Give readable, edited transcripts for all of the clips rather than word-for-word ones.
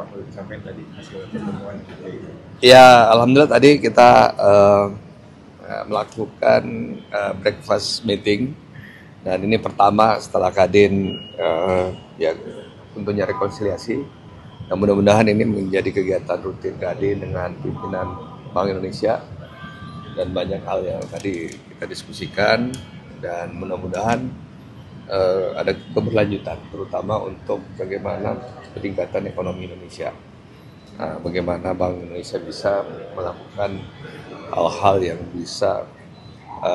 Pak boleh disampaikan tadi hasil pertemuan BI? Ya, alhamdulillah tadi kita melakukan breakfast meeting dan ini pertama setelah Kadin ya tentunya rekonsiliasi. Dan mudah-mudahan ini menjadi kegiatan rutin Kadin dengan pimpinan Bank Indonesia dan banyak hal yang tadi kita diskusikan dan mudah-mudahan ada keberlanjutan terutama untuk bagaimana peningkatan ekonomi Indonesia. Bagaimana Bank Indonesia bisa melakukan hal-hal yang bisa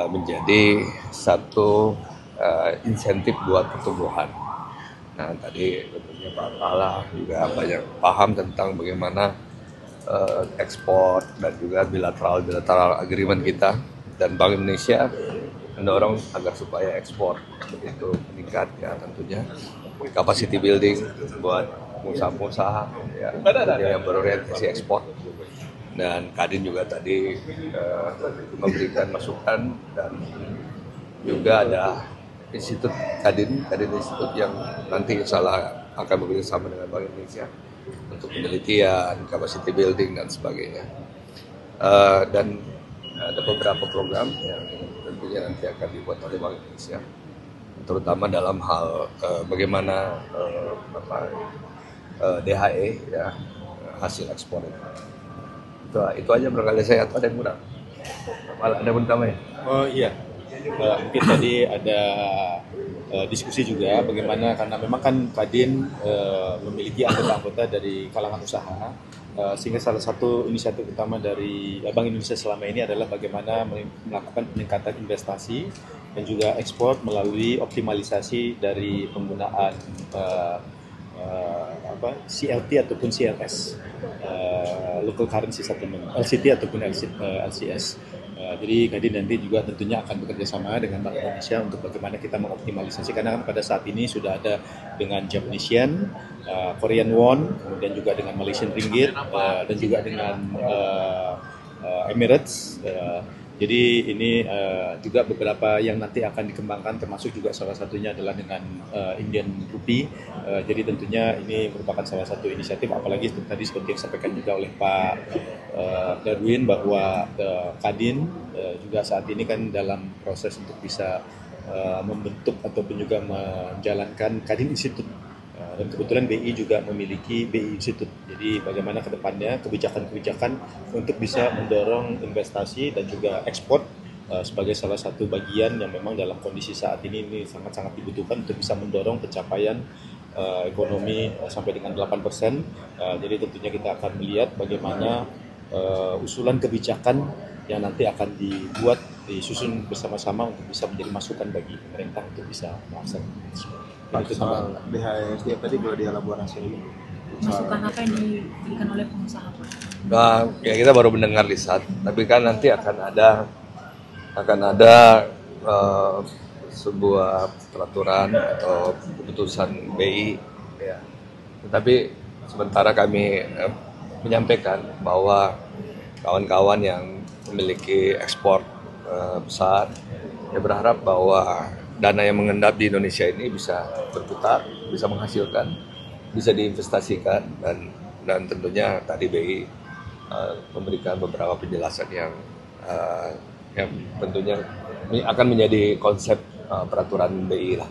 menjadi satu insentif buat pertumbuhan. Nah tadi tentunya Pak Kala juga banyak paham tentang bagaimana ekspor dan juga bilateral agreement kita, dan Bank Indonesia mendorong agar supaya ekspor itu meningkat ya, tentunya capacity building buat pengusaha-pengusaha ya, yang berorientasi ekspor. Dan Kadin juga tadi memberikan masukan, dan juga ada institut Kadin Institut yang nanti insya Allah akan bekerja sama dengan Bank Indonesia untuk penelitian, capacity building dan sebagainya. Dan ada beberapa program yang tentunya nanti akan dibuat oleh Bank Indonesia, terutama dalam hal bagaimana DHE ya, hasil ekspor itu aja barangkali saya, atau ada yang kurang, ada yang mau ditambah ya? Oh iya, mungkin tadi ada diskusi juga bagaimana, karena memang kan Kadin memiliki anggota-anggota dari kalangan usaha, sehingga salah satu inisiatif utama dari Bank Indonesia selama ini adalah bagaimana melakukan peningkatan investasi dan juga ekspor melalui optimalisasi dari penggunaan CLT ataupun CLS, local currency settlement, LCT ataupun LCS. Jadi Kadin nanti juga tentunya akan bekerja sama dengan Bank Indonesia untuk bagaimana kita mengoptimalisasi, karena kan pada saat ini sudah ada dengan Japanese Yen, Korean Won, kemudian juga dengan Malaysian Ringgit, dan juga dengan Emirates. Jadi ini juga beberapa yang nanti akan dikembangkan, termasuk juga salah satunya adalah dengan Indian Rupee. Jadi tentunya ini merupakan salah satu inisiatif, apalagi tadi seperti yang disampaikan juga oleh Pak Darwin bahwa Kadin juga saat ini kan dalam proses untuk bisa membentuk ataupun juga menjalankan Kadin Institute. Dan kebetulan BI juga memiliki BI Institute. Jadi bagaimana ke depannya kebijakan-kebijakan untuk bisa mendorong investasi dan juga ekspor sebagai salah satu bagian yang memang dalam kondisi saat ini sangat-sangat dibutuhkan untuk bisa mendorong pencapaian ekonomi sampai dengan 8%. Jadi tentunya kita akan melihat bagaimana usulan kebijakan yang nanti akan disusun bersama-sama untuk bisa menjadi masukan bagi pemerintah untuk bisa melaksanakan. Pak, soal BHSD tadi boleh dielaborasi ini. Masukan apa yang diberikan oleh pengusaha, Pak? Nah, ya kita baru mendengar lisan, tapi kan nanti akan ada sebuah peraturan atau keputusan BI ya. Tetapi sementara kami menyampaikan bahwa kawan-kawan yang memiliki ekspor besar ya berharap bahwa dana yang mengendap di Indonesia ini bisa berputar, bisa menghasilkan, bisa diinvestasikan, dan tentunya tadi BI memberikan beberapa penjelasan yang tentunya akan menjadi konsep peraturan BI lah.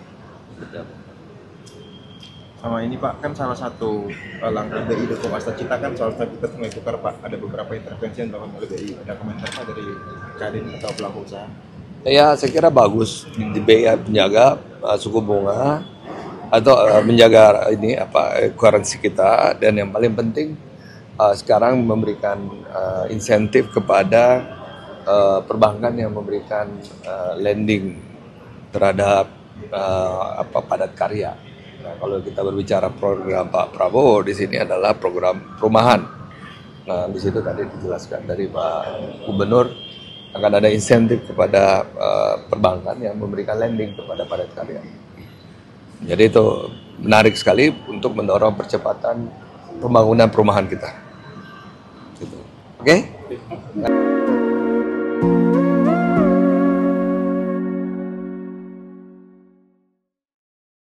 Sama ini Pak, kan salah satu langkah BI dukung Asta Cita kan soal stabilitas nilai tukar Pak. Ada beberapa intervensi yang dilakukan oleh BI. Ada komentar Pak dari Kadin atau pelaku usaha? Ya, saya kira bagus di BI menjaga suku bunga atau menjaga currency kita, dan yang paling penting sekarang memberikan insentif kepada perbankan yang memberikan lending terhadap padat karya. Nah, kalau kita berbicara program Pak Prabowo di sini adalah program perumahan. Nah, di situ tadi dijelaskan dari Pak Gubernur akan ada insentif kepada perbankan yang memberikan lending kepada padat karya. Jadi itu menarik sekali untuk mendorong percepatan pembangunan perumahan kita. Gitu. Oke?